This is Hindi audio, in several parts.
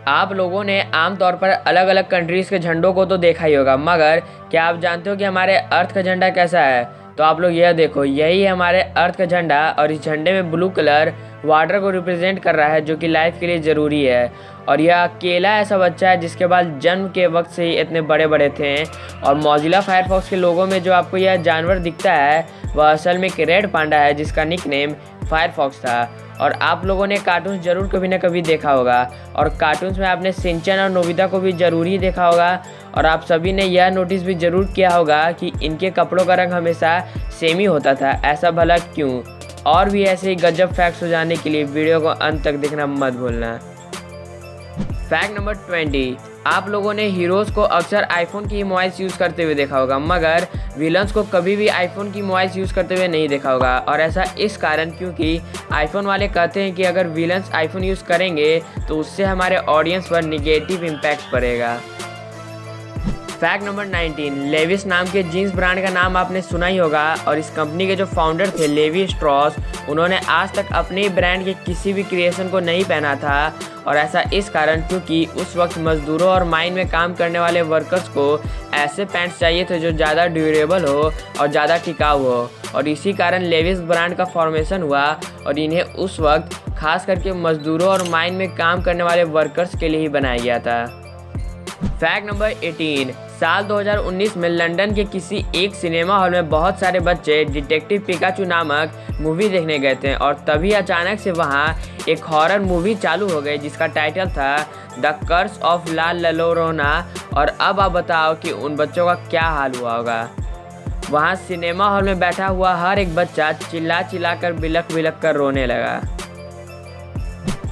आप लोगों ने आमतौर पर अलग अलग कंट्रीज़ के झंडों को तो देखा ही होगा, मगर क्या आप जानते हो कि हमारे अर्थ का झंडा कैसा है? तो आप लोग यह देखो, यही है हमारे अर्थ का झंडा और इस झंडे में ब्लू कलर वाटर को रिप्रेजेंट कर रहा है, जो कि लाइफ के लिए ज़रूरी है। और यह अकेला ऐसा बच्चा है जिसके बाल जन्म के वक्त से ही इतने बड़े बड़े थे। और मौजिला फायरफॉक्स के लोगों में जो आपको यह जानवर दिखता है वह असल में एक रेड पांडा है, जिसका निकनेम फायरफॉक्स था। और आप लोगों ने कार्टून जरूर कभी ना कभी देखा होगा, और कार्टून्स में आपने शिनचैन और नोबिता को भी ज़रूर ही देखा होगा। और आप सभी ने यह नोटिस भी ज़रूर किया होगा कि इनके कपड़ों का रंग हमेशा सेम ही होता था। ऐसा भला क्यों? और भी ऐसे ही गजब फैक्ट्स हो जाने के लिए वीडियो को अंत तक देखना मत भूलना। फैक्ट नंबर 20, आप लोगों ने हीरोज़ को अक्सर आईफोन की मोबाइल्स यूज़ करते हुए देखा होगा, मगर विलन्स को कभी भी आईफोन की मोबाइल्स यूज़ करते हुए नहीं देखा होगा। और ऐसा इस कारण क्योंकि आईफोन वाले कहते हैं कि अगर विलन्स आईफोन यूज़ करेंगे तो उससे हमारे ऑडियंस पर निगेटिव इम्पैक्ट पड़ेगा। फैक्ट नंबर 19, लेविस नाम के जीन्स ब्रांड का नाम आपने सुना ही होगा। और इस कंपनी के जो फाउंडर थे लेवी स्ट्रॉस, उन्होंने आज तक अपने ब्रांड के किसी भी क्रिएशन को नहीं पहना था। और ऐसा इस कारण क्योंकि उस वक्त मजदूरों और माइन में काम करने वाले वर्कर्स को ऐसे पैंट्स चाहिए थे जो ज़्यादा ड्यूरेबल हो और ज़्यादा टिकाऊ हो। और इसी कारण लेविस ब्रांड का फॉर्मेशन हुआ और इन्हें उस वक्त खास करके मजदूरों और माइन में काम करने वाले वर्कर्स के लिए ही बनाया गया था। फैक्ट नंबर 18, साल 2019 में लंदन के किसी एक सिनेमा हॉल में बहुत सारे बच्चे डिटेक्टिव पिकाचू नामक मूवी देखने गए थे। और तभी अचानक से वहां एक हॉरर मूवी चालू हो गई जिसका टाइटल था द कर्स ऑफ ला लोरोना। और अब आप बताओ कि उन बच्चों का क्या हाल हुआ होगा। वहां सिनेमा हॉल में बैठा हुआ हर एक बच्चा चिल्ला चिल्ला कर बिलख बिलख कर रोने लगा।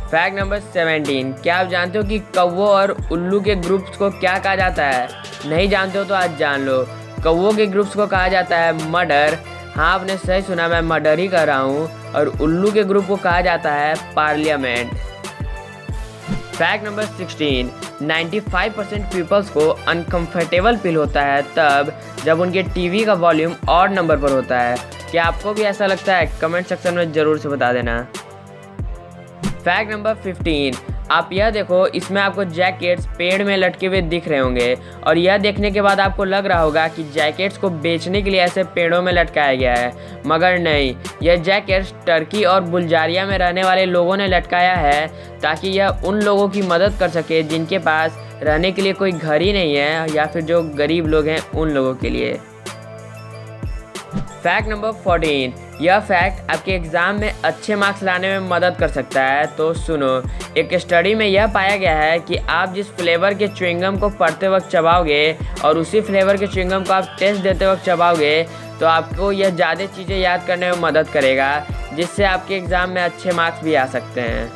फैक्ट नंबर 17, क्या आप जानते हो कि कौवों और उल्लू के ग्रुप्स को क्या कहा जाता है? नहीं जानते हो तो आज जान लो। कौवों के ग्रुप्स को कहा जाता है मर्डर। हाँ, आपने सही सुना, मैं मर्डर ही कर रहा हूँ। और उल्लू के ग्रुप को कहा जाता है पार्लियामेंट। फैक्ट नंबर 16, 95% पीपल्स को अनकंफर्टेबल फील होता है तब जब उनके टीवी का वॉल्यूम ऑड नंबर पर होता है। क्या आपको भी ऐसा लगता है? कमेंट सेक्शन में ज़रूर से बता देना। फैक्ट नंबर 15, आप यह देखो, इसमें आपको जैकेट्स पेड़ में लटके हुए दिख रहे होंगे। और यह देखने के बाद आपको लग रहा होगा कि जैकेट्स को बेचने के लिए ऐसे पेड़ों में लटकाया गया है, मगर नहीं, यह जैकेट्स टर्की और बुल्गारिया में रहने वाले लोगों ने लटकाया है ताकि यह उन लोगों की मदद कर सके जिनके पास रहने के लिए कोई घर ही नहीं है, या फिर जो गरीब लोग हैं उन लोगों के लिए। फैक्ट नंबर 14, यह फैक्ट आपके एग्ज़ाम में अच्छे मार्क्स लाने में मदद कर सकता है। तो सुनो, एक स्टडी में यह पाया गया है कि आप जिस फ्लेवर के च्युइंगम को पढ़ते वक्त चबाओगे और उसी फ्लेवर के च्युइंगम को आप टेस्ट देते वक्त चबाओगे तो आपको यह ज़्यादा चीज़ें याद करने में मदद करेगा, जिससे आपके एग्ज़ाम में अच्छे मार्क्स भी आ सकते हैं।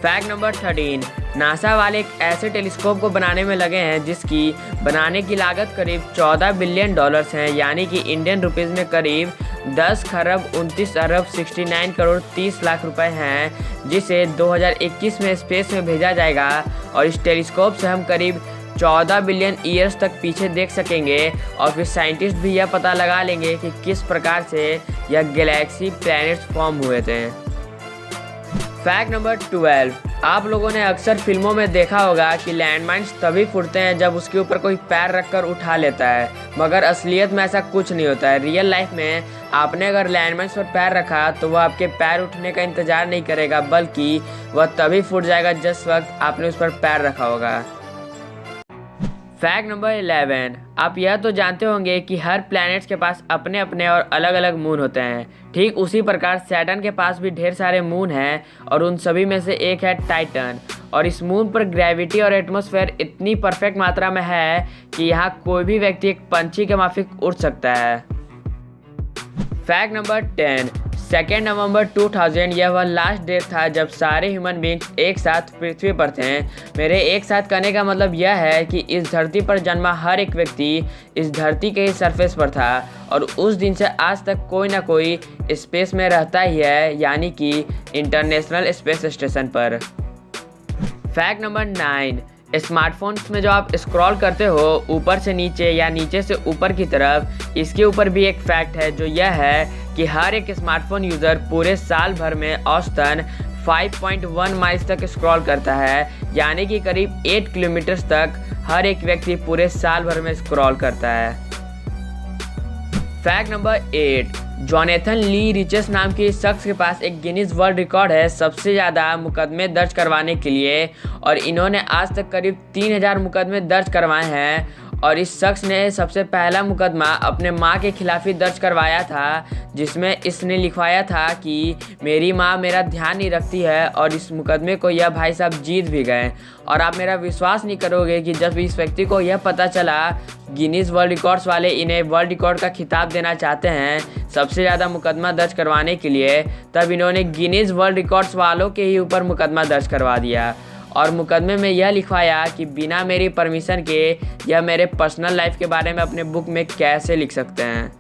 फैक्ट नंबर 13, नासा वाले एक ऐसे टेलीस्कोप को बनाने में लगे हैं जिसकी बनाने की लागत करीब $14 बिलियन है, यानी कि इंडियन रुपीज़ में करीब 10 खरब 29 अरब 69 करोड़ 30 लाख रुपए हैं, जिसे 2021 में स्पेस में भेजा जाएगा। और इस टेलीस्कोप से हम करीब 14 बिलियन ईयर्स तक पीछे देख सकेंगे। और फिर साइंटिस्ट भी यह पता लगा लेंगे कि किस प्रकार से यह गैलेक्सी प्लैनेट्स फॉर्म हुए थे। फैक्ट नंबर 12, आप लोगों ने अक्सर फिल्मों में देखा होगा कि लैंडमाइंस तभी फूटते हैं जब उसके ऊपर कोई पैर रखकर उठा लेता है, मगर असलियत में ऐसा कुछ नहीं होता है। रियल लाइफ में आपने अगर लैंडमाइंस पर पैर रखा तो वह आपके पैर उठने का इंतजार नहीं करेगा, बल्कि वह तभी फूट जाएगा जिस वक्त आपने उस पर पैर रखा होगा। फैक्ट नंबर 11, आप यह तो जानते होंगे कि हर प्लैनेट्स के पास अपने अपने और अलग अलग मून होते हैं। ठीक उसी प्रकार सैटर्न के पास भी ढेर सारे मून हैं और उन सभी में से एक है टाइटन। और इस मून पर ग्रेविटी और एटमॉस्फेयर इतनी परफेक्ट मात्रा में है कि यहाँ कोई भी व्यक्ति एक पंछी के माफिक उड़ सकता है। फैक्ट नंबर 10, 2 नवंबर 2000 यह वह लास्ट डेट था जब सारे ह्यूमन बींग्स एक साथ पृथ्वी पर थे। मेरे एक साथ कहने का मतलब यह है कि इस धरती पर जन्मा हर एक व्यक्ति इस धरती के ही सरफेस पर था और उस दिन से आज तक कोई ना कोई स्पेस में रहता ही है, यानी कि इंटरनेशनल स्पेस स्टेशन पर। फैक्ट नंबर 9, स्मार्टफोन्स में जो आप स्क्रॉल करते हो ऊपर से नीचे या नीचे से ऊपर की तरफ, इसके ऊपर भी एक फैक्ट है जो यह है कि हर एक स्मार्टफोन यूज़र पूरे साल भर में औसतन 5.1 माइल्स तक स्क्रॉल करता है, यानी कि करीब 8 किलोमीटर तक हर एक व्यक्ति पूरे साल भर में स्क्रॉल करता है। फैक्ट नंबर 8, जॉनेथन ली रिचेस नाम के शख्स के पास एक गिनीज वर्ल्ड रिकॉर्ड है सबसे ज़्यादा मुकदमे दर्ज करवाने के लिए, और इन्होंने आज तक करीब 3000 मुकदमे दर्ज करवाए हैं। और इस शख्स ने सबसे पहला मुकदमा अपने माँ के खिलाफ ही दर्ज करवाया था, जिसमें इसने लिखवाया था कि मेरी माँ मेरा ध्यान नहीं रखती है, और इस मुकदमे को यह भाई साहब जीत भी गए। और आप मेरा विश्वास नहीं करोगे कि जब इस व्यक्ति को यह पता चला गिनीज वर्ल्ड रिकॉर्ड्स वाले इन्हें वर्ल्ड रिकॉर्ड का खिताब देना चाहते हैं सबसे ज़्यादा मुकदमा दर्ज करवाने के लिए, तब इन्होंने गिनीज वर्ल्ड रिकॉर्ड्स वालों के ही ऊपर मुकदमा दर्ज करवा दिया। और मुकदमे में यह लिखवाया कि बिना मेरी परमिशन के यह मेरे पर्सनल लाइफ के बारे में अपने बुक में कैसे लिख सकते हैं।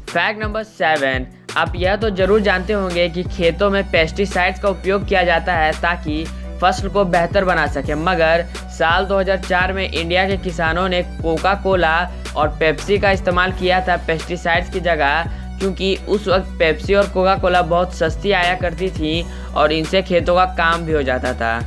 फैक्ट नंबर 7, आप यह तो ज़रूर जानते होंगे कि खेतों में पेस्टिसाइड्स का उपयोग किया जाता है ताकि फसल को बेहतर बना सके, मगर साल 2004 में इंडिया के किसानों ने कोका कोला और पेप्सी का इस्तेमाल किया था पेस्टिसाइड्स की जगह, क्योंकि उस वक्त पेप्सी और कोका कोला बहुत सस्ती आया करती थी और इनसे खेतों का काम भी हो जाता था।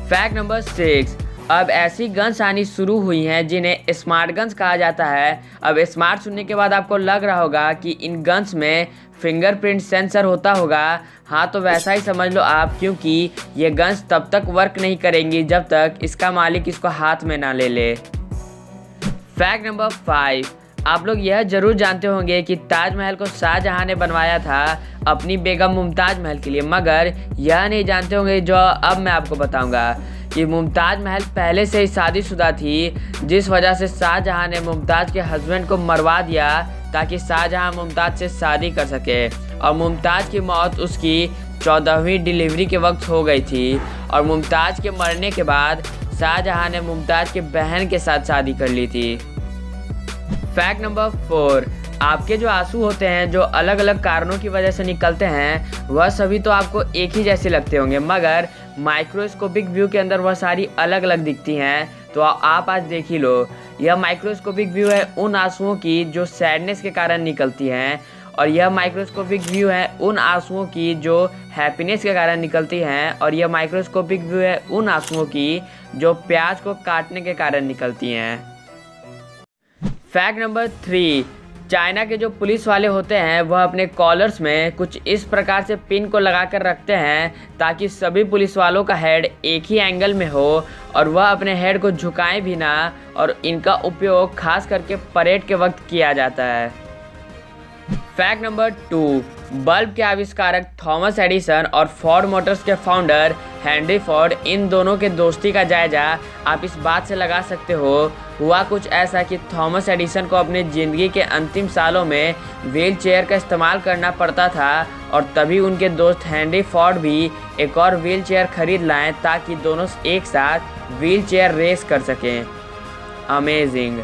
फैक्ट नंबर 6, अब ऐसी गन्स आनी शुरू हुई हैं जिन्हें स्मार्ट गन्स कहा जाता है। अब स्मार्ट सुनने के बाद आपको लग रहा होगा कि इन गन्स में फिंगरप्रिंट सेंसर होता होगा। हाँ, तो वैसा ही समझ लो आप, क्योंकि ये गन्स तब तक वर्क नहीं करेंगी जब तक इसका मालिक इसको हाथ में ना ले ले। फैक्ट नंबर 5, आप लोग यह जरूर जानते होंगे कि ताजमहल को शाहजहां ने बनवाया था अपनी बेगम मुमताज़ महल के लिए, मगर यह नहीं जानते होंगे जो अब मैं आपको बताऊंगा कि मुमताज़ महल पहले से ही शादीशुदा थी, जिस वजह से शाहजहां ने मुमताज़ के हस्बैंड को मरवा दिया ताकि शाहजहां मुमताज़ से शादी कर सके। और मुमताज़ की मौत उसकी 14वीं डिलीवरी के वक्त हो गई थी, और मुमताज़ के मरने के बाद शाहजहां ने मुमताज़ की बहन के साथ शादी कर ली थी। फैक्ट नंबर 4, आपके जो आंसू होते हैं जो अलग अलग कारणों की वजह से निकलते हैं वह सभी तो आपको एक ही जैसे लगते होंगे, मगर माइक्रोस्कोपिक व्यू के अंदर वह सारी अलग अलग दिखती हैं। तो आप आज देख ही लो, यह माइक्रोस्कोपिक व्यू है उन आंसुओं की जो सैडनेस के कारण निकलती हैं, और यह माइक्रोस्कोपिक व्यू है उन आंसुओं की जो हैप्पीनेस के कारण निकलती हैं, और यह माइक्रोस्कोपिक व्यू है उन आंसुओं की जो प्याज को काटने के कारण निकलती हैं। फैक्ट नंबर 3, चाइना के जो पुलिस वाले होते हैं वह अपने कॉलर्स में कुछ इस प्रकार से पिन को लगा कर रखते हैं ताकि सभी पुलिस वालों का हेड एक ही एंगल में हो और वह अपने हेड को झुकाएं भी ना, और इनका उपयोग खास करके परेड के वक्त किया जाता है। फैक्ट नंबर 2, बल्ब के आविष्कारक थॉमस एडिसन और फोर्ड मोटर्स के फाउंडर हेनरी फोर्ड, इन दोनों के दोस्ती का जायजा आप इस बात से लगा सकते हो। हुआ कुछ ऐसा कि थॉमस एडिसन को अपने ज़िंदगी के अंतिम सालों में व्हील चेयर का इस्तेमाल करना पड़ता था, और तभी उनके दोस्त हेनरी फोर्ड भी एक और व्हील चेयर खरीद लाएं ताकि दोनों एक साथ व्हील चेयर रेस कर सकें। Amazing.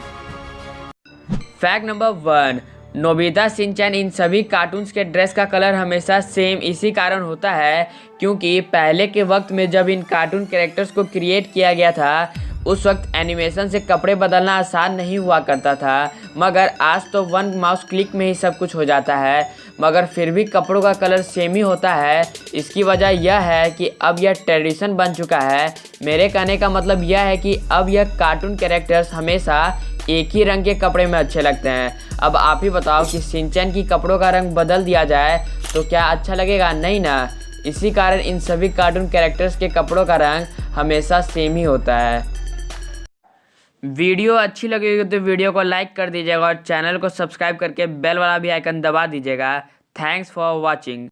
Fact number 1, Nobita Shinchan इन सभी कार्टून्स के ड्रेस का कलर हमेशा सेम इसी कारण होता है क्योंकि पहले के वक्त में जब इन कार्टून कैरेक्टर्स को क्रिएट किया गया था उस वक्त एनिमेशन से कपड़े बदलना आसान नहीं हुआ करता था, मगर आज तो वन माउस क्लिक में ही सब कुछ हो जाता है, मगर फिर भी कपड़ों का कलर सेम ही होता है। इसकी वजह यह है कि अब यह ट्रेडिशन बन चुका है। मेरे कहने का मतलब यह है कि अब यह कार्टून कैरेक्टर्स हमेशा एक ही रंग के कपड़े में अच्छे लगते हैं। अब आप ही बताओ कि शिनचैन की कपड़ों का रंग बदल दिया जाए तो क्या अच्छा लगेगा? नहीं ना। इसी कारण इन सभी कार्टून कैरेक्टर्स के कपड़ों का रंग हमेशा सेम ही होता है। वीडियो अच्छी लगेगी तो वीडियो को लाइक कर दीजिएगा और चैनल को सब्सक्राइब करके बेल वाला भी आइकन दबा दीजिएगा। Thanks for watching.